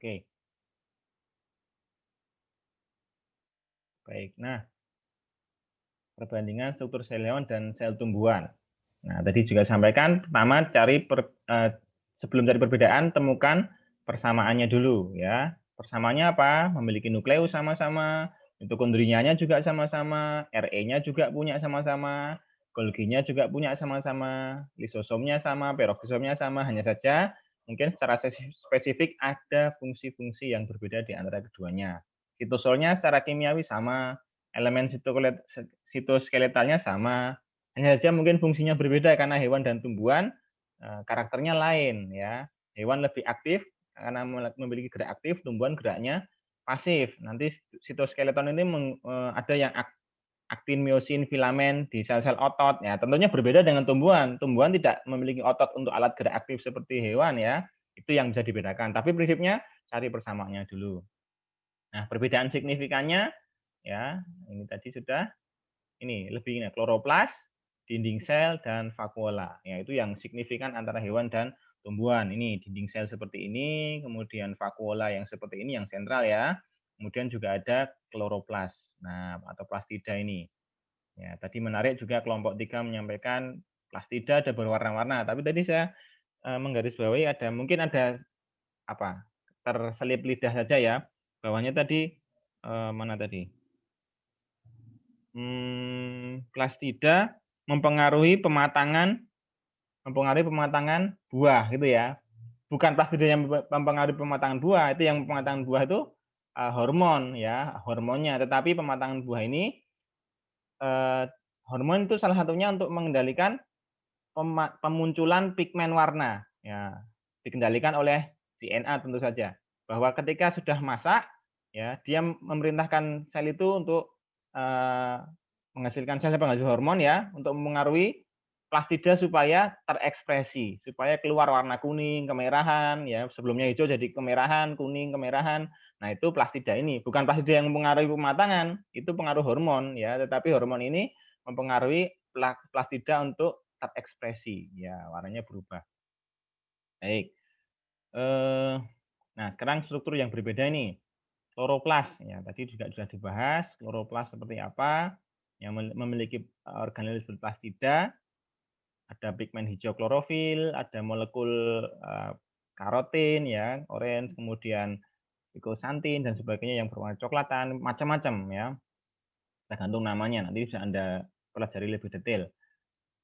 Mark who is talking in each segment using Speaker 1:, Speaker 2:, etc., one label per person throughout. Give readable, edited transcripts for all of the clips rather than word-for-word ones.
Speaker 1: Oke, baik. Nah, perbandingan struktur sel hewan dan sel tumbuhan. Nah, tadi juga sampaikan pertama sebelum cari perbedaan temukan persamaannya dulu ya. Persamaannya apa? Memiliki nukleus sama-sama, mitokondrianya juga sama-sama, RE-nya juga punya sama-sama, Golgi-nya juga punya sama-sama, lisosomnya sama, peroxisomnya sama, hanya saja mungkin secara spesifik ada fungsi-fungsi yang berbeda di antara keduanya. Sitosolnya secara kimiawi sama, elemen sitoskeletalnya sama, hanya saja mungkin fungsinya berbeda karena hewan dan tumbuhan karakternya lain ya. Hewan lebih aktif karena memiliki gerak aktif, tumbuhan geraknya pasif. Nanti sitoskeleton ini ada yang aktin, miosin, filamen di sel-sel otot. Ya, tentunya berbeda dengan tumbuhan. Tumbuhan tidak memiliki otot untuk alat gerak aktif seperti hewan ya. Itu yang bisa dibedakan. Tapi prinsipnya cari persamaannya dulu. Nah, perbedaan signifikannya ya, ini tadi sudah ini lebih kloroplas, dinding sel dan vakuola. Ya, itu yang signifikan antara hewan dan tumbuhan. Ini dinding sel seperti ini, kemudian vakuola yang seperti ini yang sentral ya. Kemudian juga ada kloroplas. Nah, atau plastida ini. Ya, tadi menarik juga kelompok 3 menyampaikan plastida ada berwarna-warna, tapi tadi saya menggarisbawahi mungkin ada apa? Terselip lidah saja ya. Bawahnya tadi mana tadi? Plastida mempengaruhi pematangan buah gitu ya. Bukan plastida yang mempengaruhi pematangan buah, itu yang pematangan buah itu hormon ya, hormonnya. Tetapi pematangan buah ini hormon itu salah satunya untuk mengendalikan pemunculan pigmen warna. Ya, dikendalikan oleh DNA tentu saja. Bahwa ketika sudah masak, ya dia memerintahkan sel itu untuk menghasilkan sel penghasil hormon ya, untuk mempengaruhi plastida supaya terekspresi, supaya keluar warna kuning, kemerahan, ya sebelumnya hijau jadi kemerahan, kuning, kemerahan. Nah itu plastida ini, bukan plastida yang mempengaruhi pematangan, itu pengaruh hormon ya, tetapi hormon ini mempengaruhi plastida untuk terekspresi, ya warnanya berubah. Baik. Nah sekarang struktur yang berbeda ini. Kloroplas, ya tadi juga sudah dibahas, kloroplas seperti apa, yang memiliki organel berplastida, ada pigmen hijau klorofil, ada molekul karotin, ya, orange, kemudian pikosantin dan sebagainya yang berwarna coklatan, macam-macam ya, tergantung namanya, nanti bisa Anda pelajari lebih detail.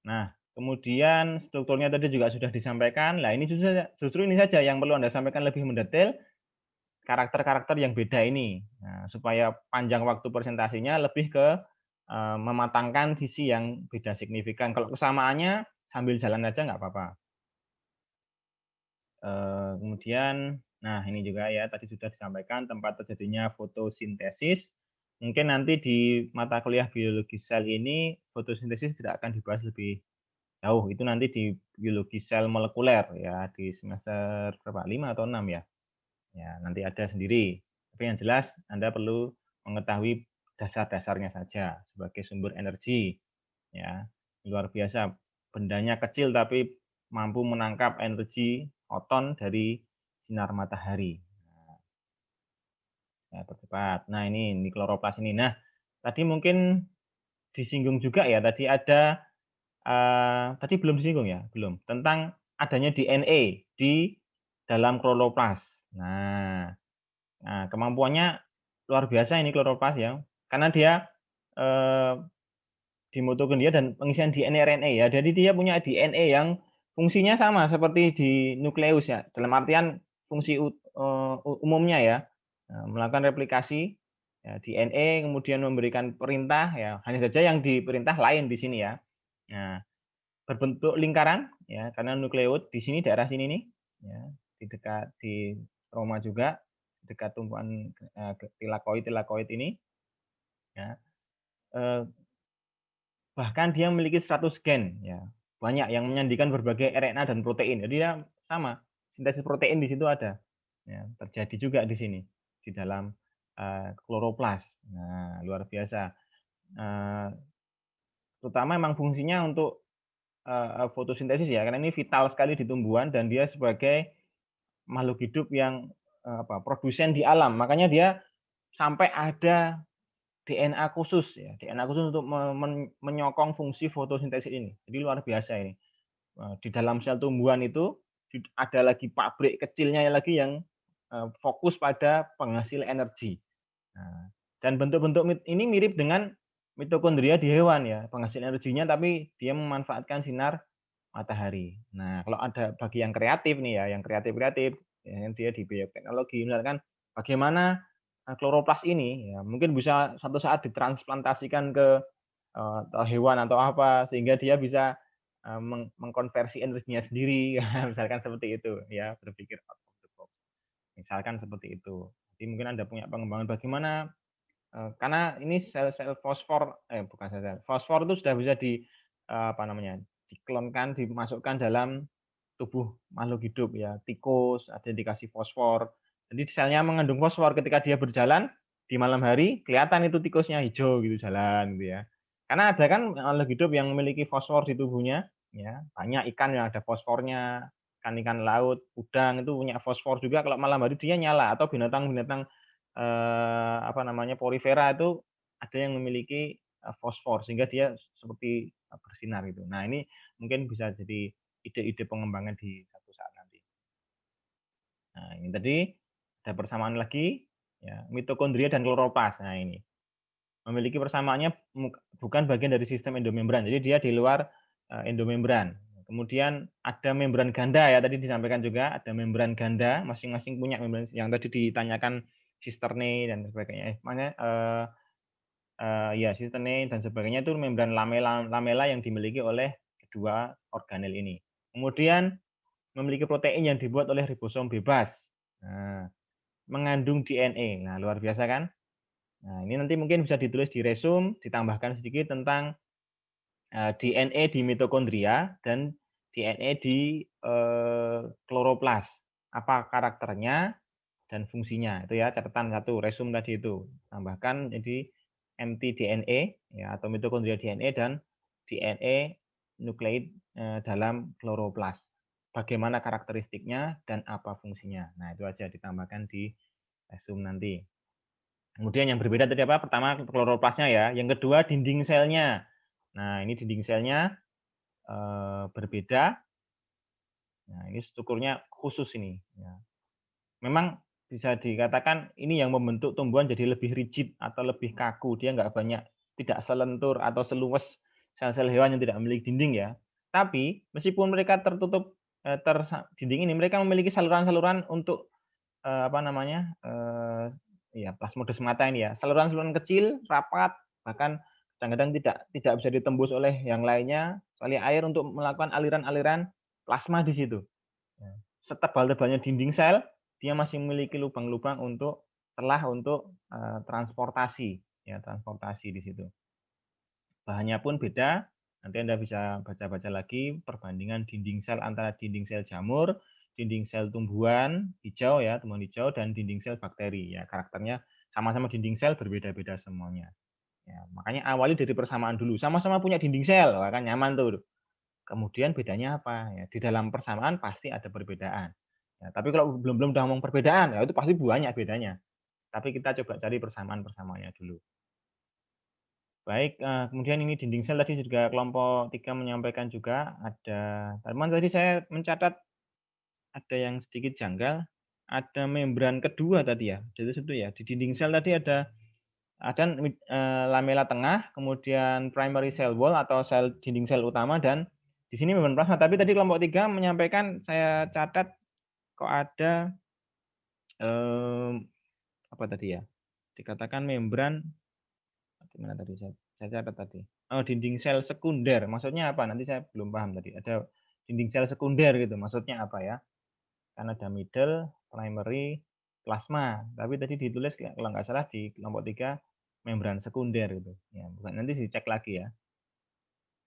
Speaker 1: Nah, kemudian strukturnya tadi juga sudah disampaikan. Nah, ini justru ini saja yang perlu Anda sampaikan lebih mendetail, karakter-karakter yang beda ini. Nah, supaya panjang waktu presentasinya lebih ke mematangkan sisi yang beda signifikan. Kalau kesamaannya sambil jalan aja nggak apa-apa. Kemudian, nah ini juga ya tadi sudah disampaikan tempat terjadinya fotosintesis. Mungkin nanti di mata kuliah biologi sel ini fotosintesis tidak akan dibahas lebih jauh. Itu nanti di biologi sel molekuler ya di semester berapa? 5 atau 6 ya. Ya, nanti ada sendiri. Tapi yang jelas Anda perlu mengetahui dasar-dasarnya saja sebagai sumber energi. Ya, luar biasa. Bendanya kecil tapi mampu menangkap energi foton dari sinar matahari. Nah, percepat. Nah, ini kloroplas ini. Nah, tadi mungkin disinggung juga ya, tadi ada tadi belum disinggung ya? Belum. Tentang adanya DNA di dalam kloroplas. Nah, kemampuannya luar biasa ini kloroplas ya, karena dia di mitokondria dan pengisian DNA RNA ya. Jadi dia punya DNA yang fungsinya sama seperti di nukleus ya. Dalam artian fungsi umumnya ya, melakukan replikasi ya, DNA kemudian memberikan perintah ya. Hanya saja yang diperintah lain di sini ya. Nah, berbentuk lingkaran ya, karena nukleot di sini daerah sini nih ya, di dekat di stroma juga, dekat tumpuan tilakoid ini ya. Bahkan dia memiliki 100 gen ya. Banyak yang menyandikan berbagai RNA dan protein. Jadi dia sama, sintesis protein di situ ada. Ya, terjadi juga di sini di dalam kloroplas. Nah, luar biasa. Terutama memang fungsinya untuk fotosintesis ya, karena ini vital sekali di tumbuhan dan dia sebagai makhluk hidup yang produsen di alam. Makanya dia sampai ada DNA khusus ya, DNA khusus untuk menyokong fungsi fotosintesis ini. Jadi luar biasa ini. Di dalam sel tumbuhan itu ada lagi pabrik kecilnya lagi yang fokus pada penghasil energi. Nah, dan bentuk-bentuk ini mirip dengan mitokondria di hewan ya, penghasil energinya tapi dia memanfaatkan sinar matahari. Nah, kalau ada bagi yang kreatif nih ya, yang kreatif-kreatif, ya, yang dia di bioteknologi, misalkan bagaimana kloroplas ini ya mungkin bisa satu saat ditransplantasikan ke hewan atau apa sehingga dia bisa mengkonversi energinya sendiri, misalkan seperti itu ya, berpikir out of the box. Misalkan seperti itu. Jadi mungkin Anda punya pengembangan bagaimana karena ini sel-sel fosfor bukan sel-sel, fosfor itu sudah bisa apa namanya, diklonkan, dimasukkan dalam tubuh makhluk hidup ya, tikus ada yang dikasih fosfor. Jadi selnya mengandung fosfor ketika dia berjalan di malam hari kelihatan itu tikusnya hijau gitu jalan gitu ya. Karena ada kan makhluk hidup yang memiliki fosfor di tubuhnya ya, banyak ikan yang ada fosfornya, ikan-ikan laut, udang itu punya fosfor juga kalau malam hari dia nyala atau binatang-binatang apa namanya, porifera itu ada yang memiliki, fosfor sehingga dia seperti, bersinar gitu. Nah ini mungkin bisa jadi ide-ide pengembangan di satu saat nanti. Nah ini tadi ada persamaan lagi, ya mitokondria dan kloroplas. Nah ini, memiliki persamaannya bukan bagian dari sistem endomembran, jadi dia di luar, endomembran. Kemudian ada membran ganda ya, tadi disampaikan juga ada membran ganda, masing-masing punya membran yang tadi ditanyakan Cisternae dan sebagainya, mana, ya Cisternae dan sebagainya itu membran lamela yang dimiliki oleh kedua organel ini. Kemudian memiliki protein yang dibuat oleh ribosom bebas. Nah, mengandung DNA. Nah, luar biasa kan? Nah, ini nanti mungkin bisa ditulis di resume, ditambahkan sedikit tentang DNA di mitokondria dan DNA di kloroplas. Apa karakternya dan fungsinya. Itu ya catatan satu, resume tadi itu. Tambahkan jadi mtDNA ya atau mitokondria DNA dan DNA nukleid dalam kloroplas. Bagaimana karakteristiknya dan apa fungsinya. Nah, itu aja ditambahkan di resume nanti. Kemudian yang berbeda tadi apa? Pertama kloroplasnya ya, yang kedua dinding selnya. Nah, ini dinding selnya berbeda. Nah, ini strukturnya khusus ini. Ya. Memang bisa dikatakan ini yang membentuk tumbuhan jadi lebih rigid atau lebih kaku. Dia nggak banyak, tidak selentur atau seluas sel-sel hewan yang tidak memiliki dinding ya. Tapi meskipun mereka tertutup dinding ini, mereka memiliki saluran-saluran untuk apa namanya ya plasmodesmata ini ya. Saluran-saluran kecil, rapat, bahkan kadang-kadang tidak bisa ditembus oleh yang lainnya, kecuali air untuk melakukan aliran-aliran plasma di situ. Ya. Setebal-tebalnya dinding sel, dia masih memiliki lubang-lubang untuk celah untuk transportasi, ya transportasi di situ. Bahannya pun beda. Nanti Anda bisa baca-baca lagi perbandingan dinding sel antara dinding sel jamur, dinding sel tumbuhan hijau ya, tumbuhan hijau dan dinding sel bakteri ya. Karakternya sama-sama dinding sel berbeda-beda semuanya. Ya, makanya awali dari persamaan dulu. Sama-sama punya dinding sel, wah kan nyaman tuh. Kemudian bedanya apa? Ya, di dalam persamaan pasti ada perbedaan. Ya, tapi kalau belum udah ngomong perbedaan, ya itu pasti banyak bedanya. Tapi kita coba cari persamaan-persamaannya dulu. Baik, kemudian ini dinding sel tadi juga kelompok 3 menyampaikan juga ada teman tadi saya mencatat ada yang sedikit janggal, ada membran kedua tadi ya, jadi itu ya, di dinding sel tadi ada lamela tengah, kemudian primary cell wall atau sel dinding sel utama dan di sini membran plasma. Tapi tadi kelompok 3 menyampaikan saya catat kok ada apa tadi ya? Dikatakan membran gimana tadi saya catat tadi. Oh, dinding sel sekunder. Maksudnya apa? Nanti saya belum paham tadi. Ada dinding sel sekunder gitu. Maksudnya apa ya? Kan ada middle, primary, plasma. Tapi tadi ditulis kalau nggak salah di kelompok 3 membran sekunder gitu. Ya, bukan nanti dicek lagi ya.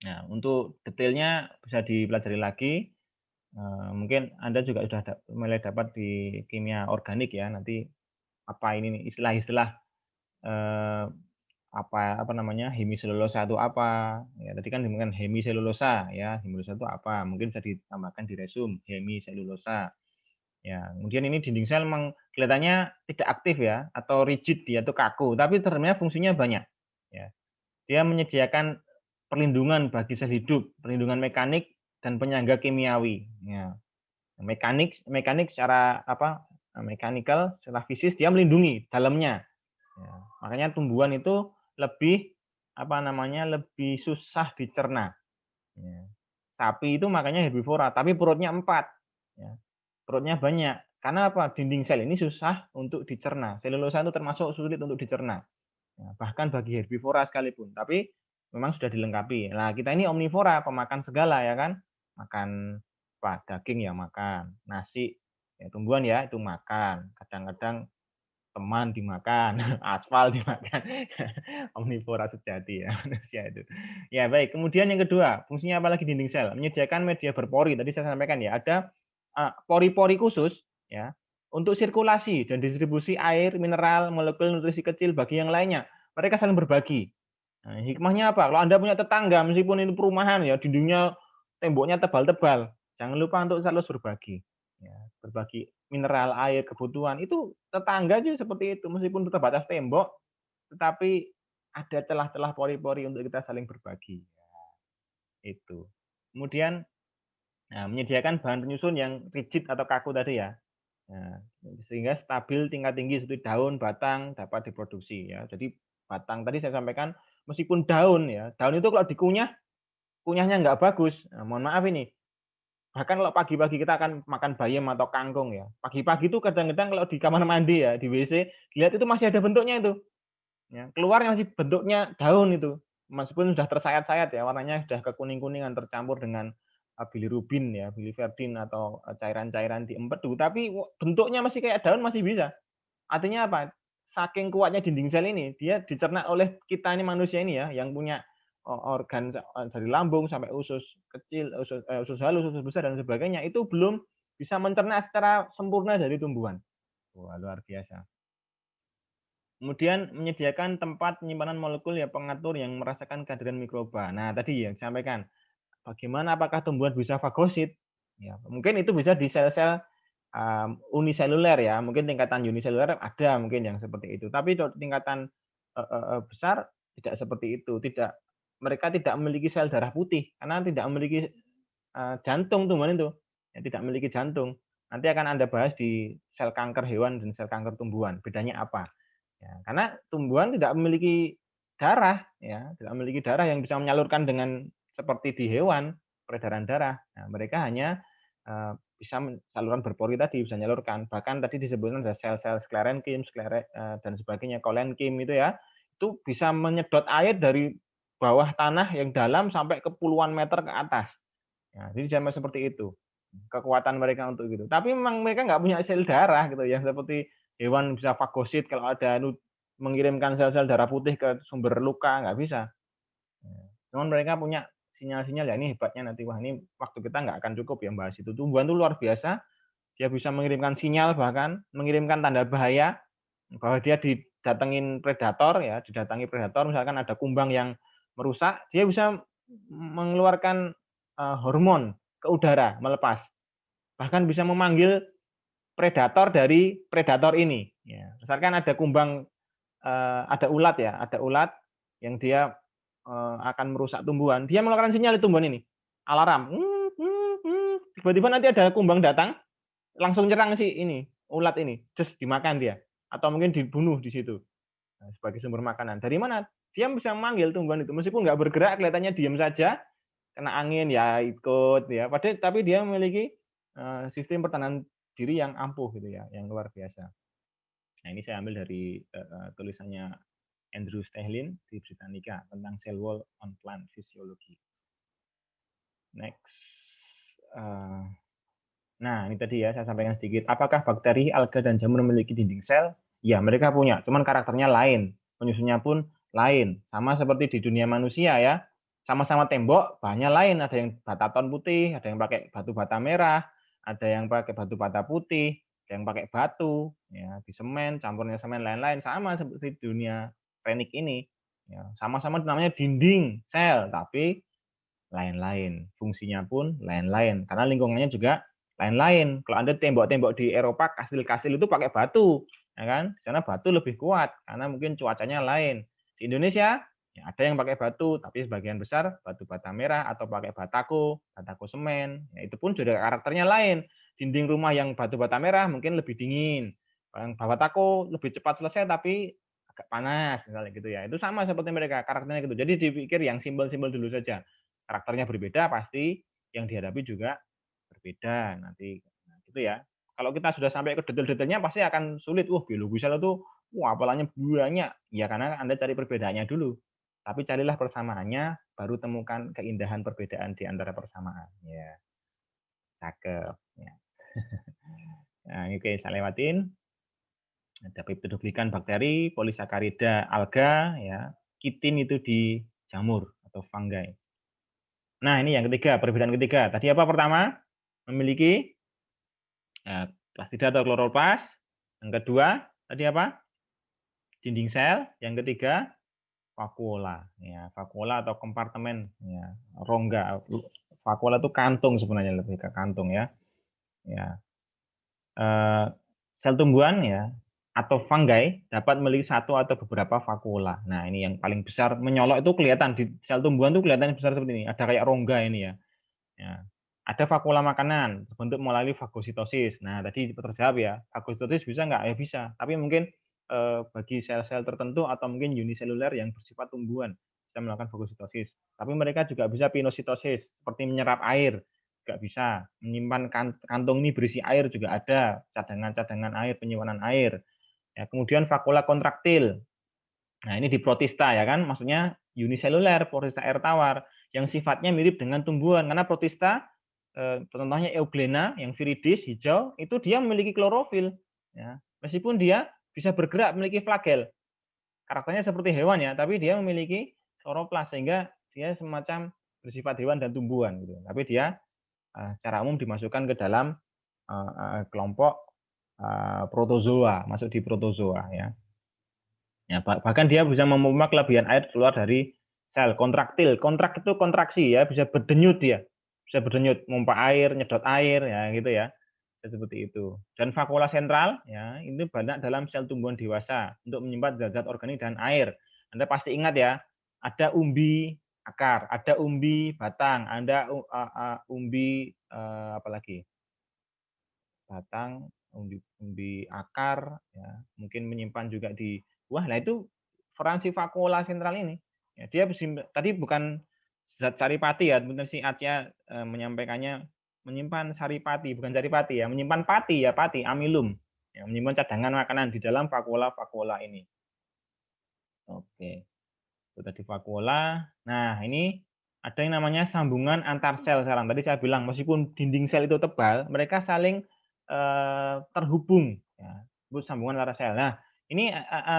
Speaker 1: Nah, untuk detailnya bisa dipelajari lagi. Mungkin Anda juga sudah mulai dapat di kimia organik ya. Nanti apa ini nih istilah-istilah apa namanya hemiselulosa itu apa ya tadi kan dimungkinkan hemiselulosa ya hemiselulosa itu apa mungkin bisa ditambahkan di resume hemiselulosa Ya, kemudian ini dinding sel memang kelihatannya tidak aktif ya, atau rigid dia itu kaku, tapi ternyata fungsinya banyak. Ya. Dia menyediakan perlindungan bagi sel hidup, perlindungan mekanik dan penyangga kimiawi. Ya. Mekanik mekanik secara apa? Mechanical, secara fisik dia melindungi dalamnya. Ya. Makanya tumbuhan itu lebih apa namanya? Lebih susah dicerna. Ya. Sapi itu makanya herbivora, tapi perutnya 4. Ya. Perutnya banyak. Karena apa? Dinding sel ini susah untuk dicerna. Selulosa itu termasuk sulit untuk dicerna. Ya, bahkan bagi herbivora sekalipun. Tapi memang sudah dilengkapi. Nah, kita ini omnivora, pemakan segala ya kan. Makan apa? Daging ya makan, nasi ya tumbuhan ya itu makan. Kadang-kadang teman dimakan, aspal dimakan. Omnivora sejati ya manusia itu. Ya, baik. Kemudian yang kedua, fungsinya apa lagi dinding sel? Menyediakan media berpori. Tadi saya sampaikan ya, ada pori-pori khusus ya untuk sirkulasi dan distribusi air, mineral, molekul nutrisi kecil bagi yang lainnya. Mereka saling berbagi. Nah, hikmahnya apa? Kalau Anda punya tetangga, meskipun ini perumahan ya, dindingnya, temboknya tebal-tebal, jangan lupa untuk selalu berbagi. Ya, berbagi mineral, air, kebutuhan. Itu tetangga juga seperti itu, meskipun terbatas tembok, tetapi ada celah-celah pori-pori untuk kita saling berbagi. Itu. Kemudian menyediakan bahan penyusun yang rigid atau kaku tadi ya. Nah, sehingga stabil tingkat tinggi seperti daun, batang dapat diproduksi ya. Jadi batang tadi saya sampaikan meskipun daun ya, daun itu kalau dikunyah, kunyahnya nggak bagus. Nah, mohon maaf ini. Bahkan kalau pagi-pagi kita akan makan bayam atau kangkung ya. Pagi-pagi itu kadang-kadang kalau di kamar mandi ya, di WC, lihat itu masih ada bentuknya itu. Ya, keluarnya masih bentuknya daun itu. Meskipun sudah tersayat-sayat ya, warnanya sudah kekuning-kuningan tercampur dengan bilirubin ya, biliverdin atau cairan-cairan di empedu, tapi bentuknya masih kayak daun masih bisa. Artinya apa? Saking kuatnya dinding sel ini, dia dicerna oleh kita ini manusia ini ya, yang punya organ dari lambung sampai usus kecil, usus halus, usus besar dan sebagainya, itu belum bisa mencerna secara sempurna dari tumbuhan. Wah, luar biasa. Kemudian menyediakan tempat penyimpanan molekul ya pengatur yang merasakan kehadiran mikroba. Nah, tadi yang disampaikan, bagaimana apakah tumbuhan bisa fagosit? Ya, mungkin itu bisa di sel-sel uniseluler ya, mungkin tingkatan uniseluler ada mungkin yang seperti itu. Tapi tingkatan besar tidak seperti itu. Mereka tidak memiliki sel darah putih karena tidak memiliki jantung tumbuhan itu, ya, tidak memiliki jantung. Nanti akan Anda bahas di sel kanker hewan dan sel kanker tumbuhan. Bedanya apa? Ya, karena tumbuhan tidak memiliki darah, ya, tidak memiliki darah yang bisa menyalurkan dengan seperti di hewan peredaran darah. Nah, mereka hanya bisa saluran berpori tadi bisa menyalurkan. Bahkan tadi disebutkan ada sel-sel sklerenkim, dan sebagainya, kolenkim itu ya, itu bisa menyedot air dari bawah tanah yang dalam sampai ke puluhan meter ke atas. Ya, jadi sampai seperti itu kekuatan mereka untuk gitu. Tapi memang mereka nggak punya sel darah gitu ya, seperti hewan bisa fagosit kalau ada mengirimkan sel-sel darah putih ke sumber luka, nggak bisa. Cuman mereka punya sinyal-sinyal ya ini hebatnya nanti. Wah ini waktu kita nggak akan cukup ya bahas itu. Tumbuhan itu luar biasa. Dia bisa mengirimkan sinyal bahkan mengirimkan tanda bahaya bahwa dia didatengin predator ya, didatangi predator misalkan ada kumbang yang merusak, dia bisa mengeluarkan hormon ke udara melepas. Bahkan bisa memanggil predator dari predator ini. Ya, misalkan ada kumbang, ada ulat ya, ada ulat yang dia akan merusak tumbuhan, dia mengeluarkan sinyal di tumbuhan ini, alarm. Tiba-tiba nanti ada kumbang datang, langsung nyerang si ini, ulat ini, just dimakan dia. Atau mungkin dibunuh di situ sebagai sumber makanan. Dari mana? Dia bisa memanggil tumbuhan itu, meskipun nggak bergerak, kelihatannya diam saja, kena angin ya ikut ya. Padahal tapi dia memiliki sistem pertahanan diri yang ampuh gitu ya, yang luar biasa. Nah ini saya ambil dari tulisannya Andrew Stehlin di Britannica tentang cell wall on plant physiology. Next. Nah ini tadi ya saya sampaikan sedikit. Apakah bakteri, alga, dan jamur memiliki dinding sel? Ya mereka punya, cuman karakternya lain. Penyusunnya pun lain. Sama seperti di dunia manusia ya. Sama-sama tembok, bahannya lain. Ada yang bataton putih, ada yang pakai batu bata merah, ada yang pakai batu bata putih, ada yang pakai batu, ya di semen, campurnya semen lain-lain. Sama seperti di dunia teknik ini. Ya, sama-sama namanya dinding sel, tapi lain-lain. Fungsinya pun lain-lain. Karena lingkungannya juga lain-lain. Kalau Anda tembok-tembok di Eropa, kastil-kastil itu pakai batu, ya kan? Di sana batu lebih kuat karena mungkin cuacanya lain. Di Indonesia ya ada yang pakai batu, tapi sebagian besar batu bata merah atau pakai batako semen. Ya, itu pun juga karakternya lain. Dinding rumah yang batu bata merah mungkin lebih dingin. Yang batako lebih cepat selesai tapi agak panas misalnya gitu ya. Itu sama seperti mereka, karakternya gitu. Jadi dipikir yang simbol-simbol dulu saja. Karakternya berbeda pasti yang dihadapi juga berbeda nanti. Nah, gitu ya. Kalau kita sudah sampai ke detail-detailnya pasti akan sulit. Biologi sel itu apalanya banyak. Ya karena Anda cari perbedaannya dulu. Tapi carilah persamaannya, baru temukan keindahan perbedaan di antara persamaan. Ya, cakep. Ya. Nah, ini oke, saya lewatin. Ada peptidoglikan bakteri, polisakarida alga, ya, kitin itu di jamur atau fungi. Nah, ini yang ketiga, perbedaan ketiga. Tadi apa pertama? Memiliki plastida atau kloroplas. Yang kedua, tadi apa? Dinding sel. Yang ketiga, vakuola. Ya, vakuola atau kompartemen. Ya, rongga. Vakuola itu kantung sebenarnya, lebih ke kantung ya. Ya. Sel tumbuhan ya atau fungi dapat memiliki satu atau beberapa vakuola. Nah, ini yang paling besar menyolok itu kelihatan di sel tumbuhan itu kelihatan besar seperti ini. Ada kayak rongga ini ya. Ya. Ada vakuola makanan terbentuk melalui fagositosis. Nah, tadi terjawab ya. Fagositosis bisa nggak? Ya bisa. Tapi mungkin bagi sel-sel tertentu atau mungkin uniseluler yang bersifat tumbuhan bisa melakukan fagositosis. Tapi mereka juga bisa pinositosis seperti menyerap air. Juga bisa menyimpan kantung ini berisi air juga ada, cadangan-cadangan air, penyimpanan air. Ya, kemudian vakuola kontraktil. Nah, ini di protista ya kan, maksudnya uniseluler, protista air tawar yang sifatnya mirip dengan tumbuhan karena protista contohnya Euglena yang viridis hijau itu dia memiliki klorofil ya. Meskipun dia bisa bergerak memiliki flagel. Karakternya seperti hewan ya, tapi dia memiliki kloroplas sehingga dia semacam bersifat hewan dan tumbuhan gitu. Tapi dia secara umum dimasukkan ke dalam kelompok protozoa, masuk di protozoa ya. Ya, bahkan dia bisa memompa kelebihan air keluar dari sel kontraktil. Kontrak itu kontraksi ya, bisa berdenyut dia. Bisa berdenyut, mompa air, nyedot air ya gitu ya. Seperti itu. Dan vakuola sentral ya, itu banyak dalam sel tumbuhan dewasa untuk menyimpan zat-zat organik dan air. Anda pasti ingat ya, ada umbi akar, ada umbi batang, ada umbi apalagi? Batang, umbi akar, ya, mungkin menyimpan juga di buah. Nah itu peran si vakuola sentral ini. Ya, dia tadi bukan zat saripati ya, benar si Acia menyampaikannya menyimpan saripati, bukan saripati ya, menyimpan pati ya, pati, amilum. Ya, menyimpan cadangan makanan di dalam vakuola ini. Oke, itu tadi vakuola. Nah, ini ada yang namanya sambungan antar sel sekarang. Tadi saya bilang meskipun dinding sel itu tebal, mereka saling terhubung. Ya, itu sambungan antar sel. Nah, ini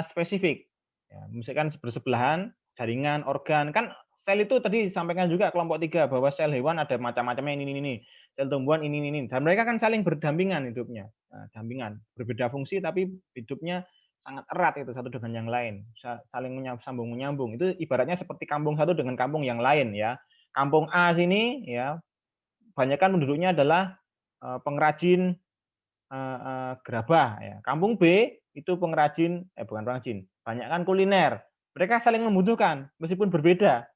Speaker 1: spesifik. Ya, misalkan bersebelahan, jaringan, organ. Kan sel itu tadi disampaikan juga kelompok 3 bahwa sel hewan ada macam-macamnya ini. Sel tumbuhan ini. Dan mereka kan saling berdampingan hidupnya. Nah, dampingan. Berbeda fungsi tapi hidupnya sangat erat itu satu dengan yang lain, saling menyambung. Itu ibaratnya seperti kampung satu dengan kampung yang lain ya. Kampung A sini ya, banyakkan penduduknya adalah pengrajin gerabah ya. Kampung B itu pengrajin bukan pengrajin, banyakkan kuliner. Mereka saling membutuhkan meskipun berbeda.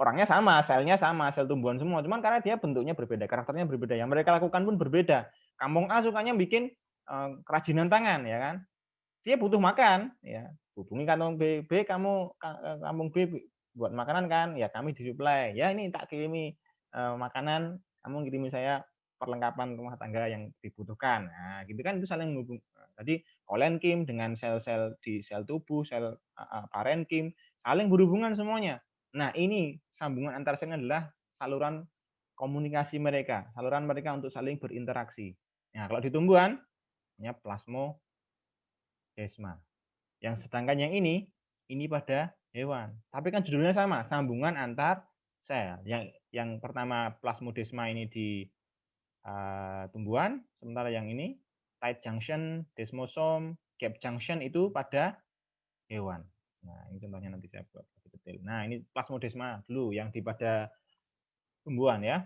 Speaker 1: Orangnya sama, selnya sama, sel tumbuhan semua, cuman karena dia bentuknya berbeda, karakternya berbeda. Yang mereka lakukan pun berbeda. Kampung A sukanya bikin kerajinan tangan ya kan, dia butuh makan ya, hubungi kantong B, kamu kampung B buat makanan kan ya, kami disuplai ya, ini tak kirimi makanan, kamu kirimi saya perlengkapan rumah tangga yang dibutuhkan. Nah gitu kan, itu saling menghubung. Tadi kolenkim dengan sel-sel di sel tubuh, sel parenkim saling berhubungan semuanya. Nah ini sambungan antar sel adalah saluran komunikasi mereka, saluran mereka untuk saling berinteraksi. Nah kalau di tumbuhan ya plasmo desma. Yang sedangkan yang ini pada hewan. Tapi kan judulnya sama, sambungan antar sel. Yang pertama plasmodesma ini di tumbuhan, sementara yang ini tight junction, desmosom, gap junction itu pada hewan. Nah, ini contohnya nanti saya buat lebih detail. Nah, ini plasmodesma dulu yang di pada tumbuhan ya.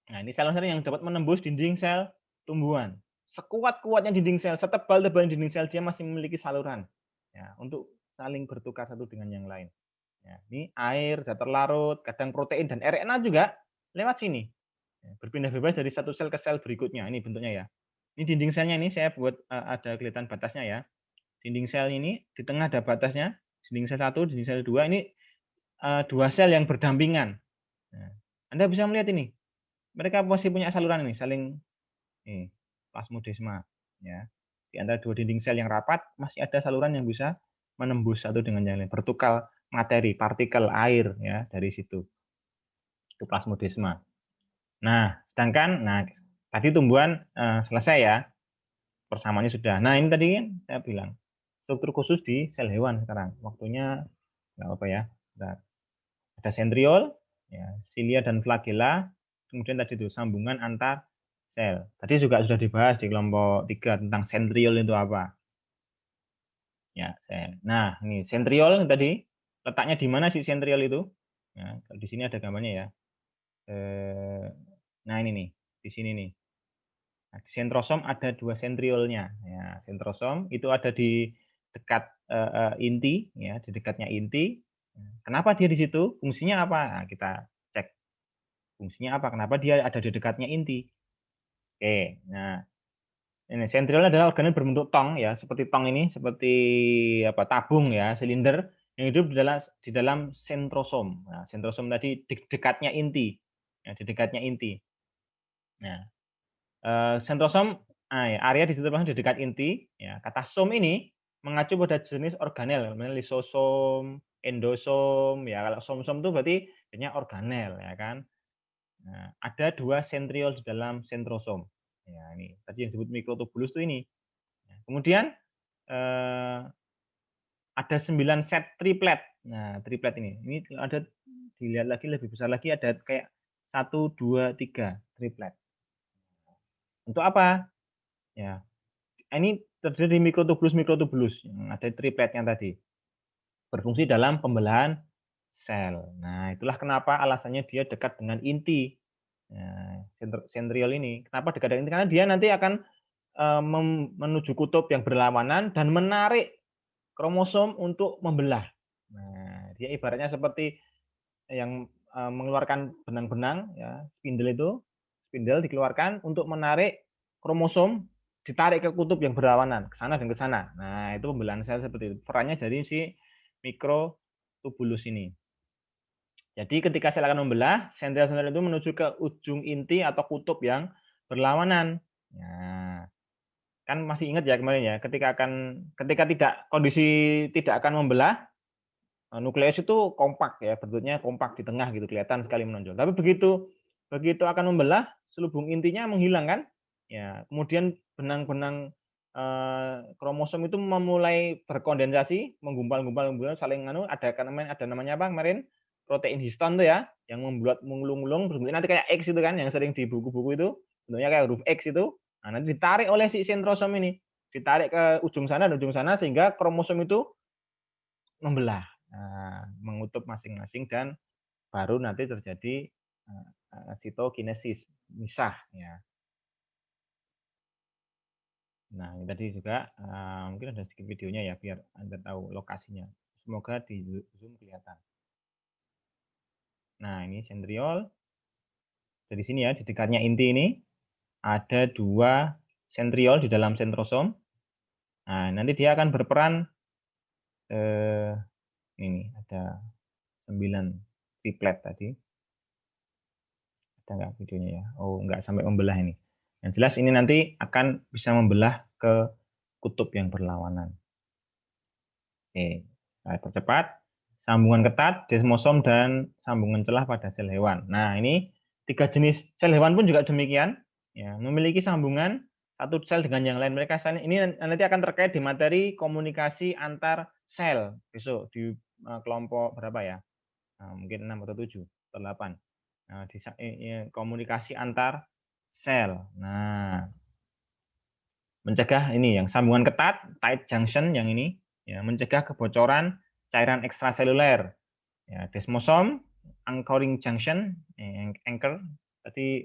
Speaker 1: Nah, ini sel yang dapat menembus dinding sel tumbuhan. Sekuat-kuatnya dinding sel, setebal-tebalnya dinding sel, dia masih memiliki saluran ya untuk saling bertukar satu dengan yang lain. Ya, ini air, zat terlarut, kadang protein dan RNA juga lewat sini. Ya, berpindah bebas dari satu sel ke sel berikutnya. Ini bentuknya ya. Ini dinding selnya ini saya buat ada kelihatan batasnya ya. Dinding sel ini di tengah ada batasnya. Dinding sel 1, dinding sel 2 ini dua sel yang berdampingan. Nah, Anda bisa melihat ini. Mereka masih punya saluran ini, saling plasmodesma ya. Di antara dua dinding sel yang rapat masih ada saluran yang bisa menembus satu dengan yang lain, bertukar materi, partikel air ya dari situ. Itu plasmodesma. Nah, sedangkan tadi tumbuhan selesai ya. Persamaannya sudah. Nah, ini tadi kan saya bilang struktur khusus di sel hewan sekarang. Waktunya nggak apa ya. Ada sentriol, ya, silia dan flagella. Kemudian tadi itu sambungan antar sel. Tadi juga sudah dibahas di kelompok 3 tentang sentriol itu apa. Ya, sel. Nah, ini sentriol tadi letaknya di mana sih sentriol itu? Ya, di sini ada gambarnya ya. Nah, ini nih, di sini nih. Nah, di sentrosom ada dua sentriolnya. Ya, sentrosom itu ada di dekat inti, ya, di dekatnya inti. Kenapa dia di situ? Fungsinya apa? Nah, kita cek fungsinya apa. Kenapa dia ada di dekatnya inti? Oke, nah ini sentriol adalah organel berbentuk tong ya, seperti tong ini, seperti apa tabung ya, silinder yang hidup di dalam sentrosom. Nah, sentrosom tadi di dekatnya inti, ya, di dekatnya inti. Nah, sentrosom, ya, area di situ di dekat inti. Ya, kata som ini mengacu pada jenis organel, namanya lisosom, endosom. Ya, kalau som-som itu berarti banyak organel, ya kan. Nah, ada dua sentriol di dalam sentrosom. Ya, ini tadi yang disebut mikrotubulus itu ini. Nah, kemudian ada 9 set triplet. Nah, triplet ini ada dilihat lagi lebih besar lagi ada kayak 1, 2, 3 triplet. Untuk apa? Ya, ini terdiri dari mikrotubulus yang ada tripletnya tadi. Berfungsi dalam pembelahan sel. Nah, itulah kenapa alasannya dia dekat dengan inti. Nah, sentriol ini. Kenapa dekat dengan inti? Karena dia nanti akan menuju kutub yang berlawanan dan menarik kromosom untuk membelah. Nah, dia ibaratnya seperti yang mengeluarkan benang-benang, ya, spindle dikeluarkan untuk menarik kromosom, ditarik ke kutub yang berlawanan, ke sana dan ke sana. Nah, itu pembelahan sel seperti itu. Perannya dari si mikrotubulus ini. Jadi ketika sel akan membelah, sentriol itu menuju ke ujung inti atau kutub yang berlawanan. Nah, kan masih ingat ya kemarin ya, ketika tidak kondisi tidak akan membelah, nukleus itu kompak ya, bentuknya kompak di tengah gitu, kelihatan sekali menonjol. Tapi begitu akan membelah, selubung intinya menghilang kan? Ya, kemudian benang-benang kromosom itu memulai berkondensasi, menggumpal-gumpal saling ada namanya apa kemarin? Protein histon tuh ya, yang membuat mengulung-ulung berbentuk nanti kayak X itu kan, yang sering di buku-buku itu, bentuknya kayak huruf X itu. Nah, nanti ditarik oleh si sentrosom ini, ditarik ke ujung sana dan ujung sana sehingga kromosom itu membelah, mengutup masing-masing dan baru nanti terjadi sitokinesis, misah ya. Nah, ini tadi juga mungkin ada sedikit videonya ya biar Anda tahu lokasinya. Semoga di Zoom kelihatan. Nah, ini sentriol. Dari sini ya, di dekatnya inti ini ada dua sentriol di dalam sentrosom. Nah, nanti dia akan berperan ini ada 9 triplet tadi. Ada nggak videonya ya? Oh, nggak sampai membelah ini. Yang jelas ini nanti akan bisa membelah ke kutub yang berlawanan. Oke, saya percepat. Sambungan ketat, desmosom, dan sambungan celah pada sel hewan. Nah, ini 3 jenis sel hewan pun juga demikian. Ya, memiliki sambungan satu sel dengan yang lain. Mereka ini nanti akan terkait di materi komunikasi antar sel besok di kelompok berapa ya? Nah, mungkin 6 atau 7 atau 8. Nah, komunikasi antar sel. Nah, mencegah ini yang sambungan ketat, tight junction yang ini, ya, mencegah kebocoran cairan ekstraseluler. Ya, desmosom, anchoring junction, anchor, tadi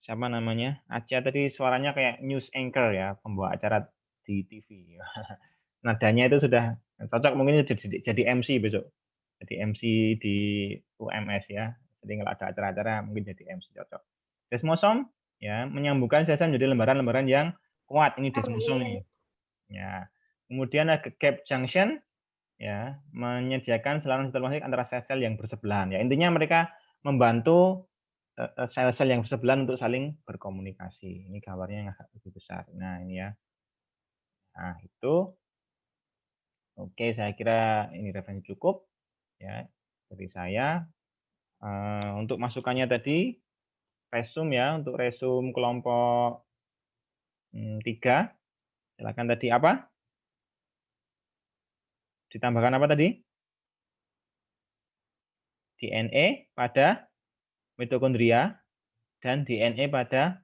Speaker 1: siapa namanya? Aca tadi suaranya kayak news anchor ya, pembawa acara di TV. Nadanya itu sudah cocok, mungkin jadi MC besok. Jadi MC di UMS ya. Jadi kalau ada acara-acara mungkin jadi MC cocok. Desmosom ya, menyambungkan sesam menjadi lembaran-lembaran yang kuat. Ini desmosom ini. Ya. Kemudian ada gap junction ya, menyediakan saluran informasi antara sel-sel yang bersebelahan. Ya, intinya mereka membantu sel-sel yang bersebelahan untuk saling berkomunikasi. Ini gambarnya yang agak lebih besar. Nah, ini ya. Nah, itu oke, saya kira ini referensi cukup ya dari saya. Untuk masukannya tadi resum ya, untuk resum kelompok 3. Silakan tadi apa? Ditambahkan apa tadi? DNA pada mitokondria dan DNA pada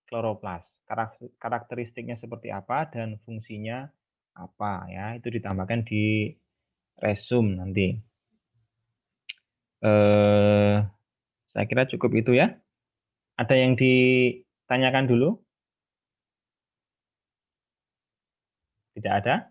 Speaker 1: kloroplas. Karakteristiknya seperti apa dan fungsinya apa ya, itu ditambahkan di resum nanti. Saya kira cukup itu ya. Ada yang ditanyakan dulu? Tidak ada?